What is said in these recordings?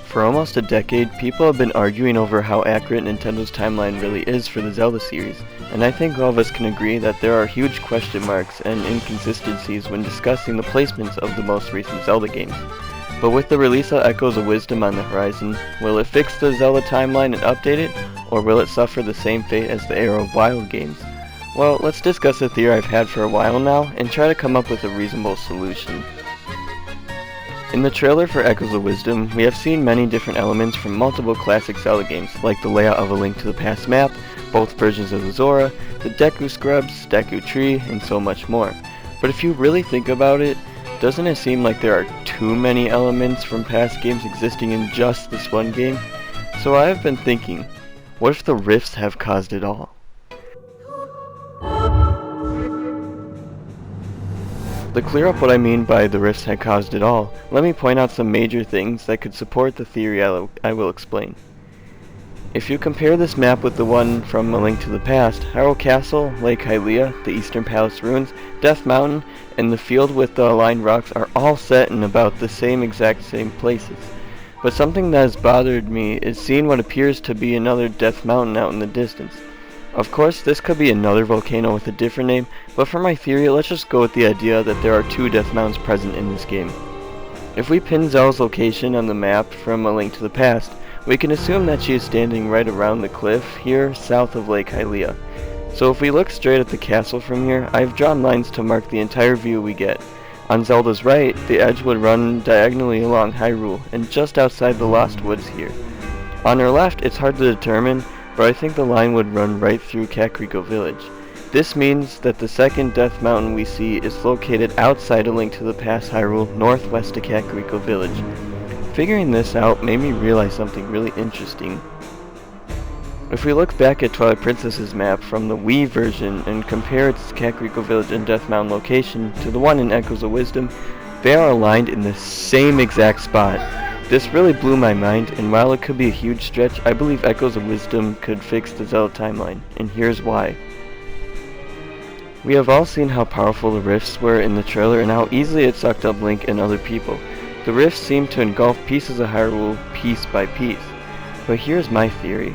For almost a decade, people have been arguing over how accurate Nintendo's timeline really is for the Zelda series, and I think all of us can agree that there are huge question marks and inconsistencies when discussing the placements of the most recent Zelda games. But with the release of Echoes of Wisdom on the horizon, will it fix the Zelda timeline and update it, or will it suffer the same fate as the era of Wild games? Well, let's discuss a theory I've had for a while now, and try to come up with a reasonable solution. In the trailer for Echoes of Wisdom, we have seen many different elements from multiple classic Zelda games, like the layout of A Link to the Past map, both versions of the Zora, the Deku Scrubs, Deku Tree, and so much more. But if you really think about it, doesn't it seem like there are too many elements from past games existing in just this one game? So I have been thinking, what if the rifts have caused it all? To clear up what I mean by the rifts had caused it all, let me point out some major things that could support the theory I will explain. If you compare this map with the one from A Link to the Past, Hyrule Castle, Lake Hylia, the Eastern Palace Ruins, Death Mountain, and the field with the aligned rocks are all set in about the exact same places. But something that has bothered me is seeing what appears to be another Death Mountain out in the distance. Of course, this could be another volcano with a different name, but for my theory, let's just go with the idea that there are two Death Mountains present in this game. If we pin Zelda's location on the map from A Link to the Past, we can assume that she is standing right around the cliff here south of Lake Hylia. So if we look straight at the castle from here, I've drawn lines to mark the entire view we get. On Zelda's right, the edge would run diagonally along Hyrule, and just outside the Lost Woods here. On her left, it's hard to determine, but I think the line would run right through Kakariko Village. This means that the second Death Mountain we see is located outside A Link to the Past Hyrule, northwest of Kakariko Village. Figuring this out made me realize something really interesting. If we look back at Twilight Princess's map from the Wii version and compare its Kakariko Village and Death Mountain location to the one in Echoes of Wisdom, they are aligned in the same exact spot. This really blew my mind, and while it could be a huge stretch, I believe Echoes of Wisdom could fix the Zelda timeline, and here's why. We have all seen how powerful the rifts were in the trailer and how easily it sucked up Link and other people. The rifts seem to engulf pieces of Hyrule piece by piece. But here's my theory.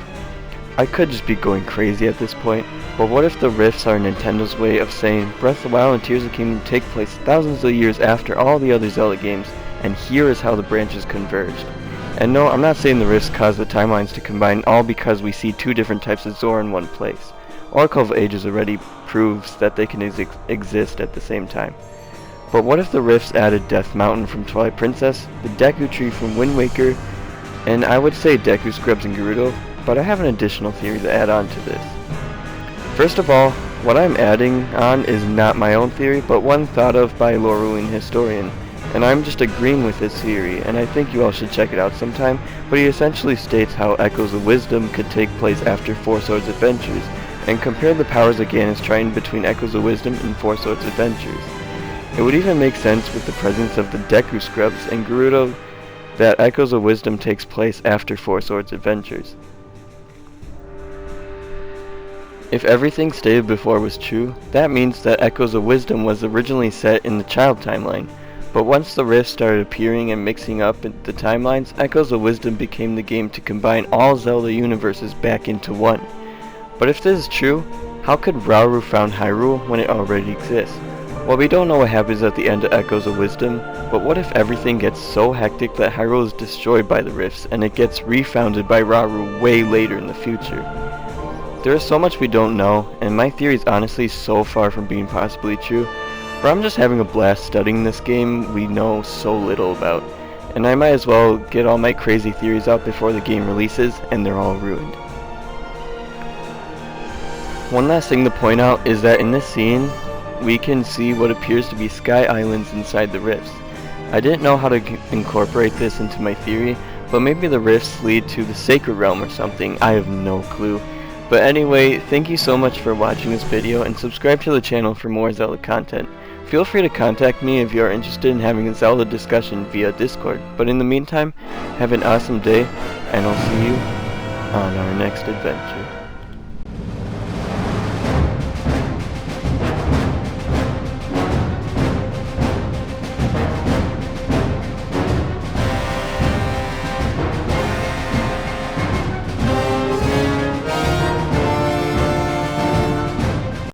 I could just be going crazy at this point, but what if the rifts are Nintendo's way of saying Breath of the Wild and Tears of the Kingdom take place thousands of years after all the other Zelda games, and here is how the branches converged. And no, I'm not saying the rifts cause the timelines to combine all because we see two different types of Zora in one place. Oracle of Ages already proves that they can exist at the same time. But what if the rifts added Death Mountain from Twilight Princess, the Deku Tree from Wind Waker, and I would say Deku Scrubs and Gerudo, but I have an additional theory to add on to this. First of all, what I'm adding on is not my own theory, but one thought of by a lore-ruling historian, and I'm just agreeing with his theory, and I think you all should check it out sometime, but he essentially states how Echoes of Wisdom could take place after Four Swords Adventures, and compared the powers of Ganon's trying between Echoes of Wisdom and Four Swords Adventures. It would even make sense with the presence of the Deku Scrubs and Gerudo that Echoes of Wisdom takes place after Four Swords Adventures. If everything stated before was true, that means that Echoes of Wisdom was originally set in the child timeline, but once the rifts started appearing and mixing up the timelines, Echoes of Wisdom became the game to combine all Zelda universes back into one. But if this is true, how could Rauru found Hyrule when it already exists? Well, we don't know what happens at the end of Echoes of Wisdom, but what if everything gets so hectic that Hyrule is destroyed by the rifts and it gets refounded by Rauru way later in the future? There is so much we don't know, and my theory is honestly so far from being possibly true, but I'm just having a blast studying this game we know so little about, and I might as well get all my crazy theories out before the game releases and they're all ruined. One last thing to point out is that in this scene, we can see what appears to be sky islands inside the rifts. I didn't know how to incorporate this into my theory, but maybe the rifts lead to the Sacred Realm or something, I have no clue. But anyway, thank you so much for watching this video, and subscribe to the channel for more Zelda content. Feel free to contact me if you are interested in having a Zelda discussion via Discord, but in the meantime, have an awesome day, and I'll see you on our next adventure.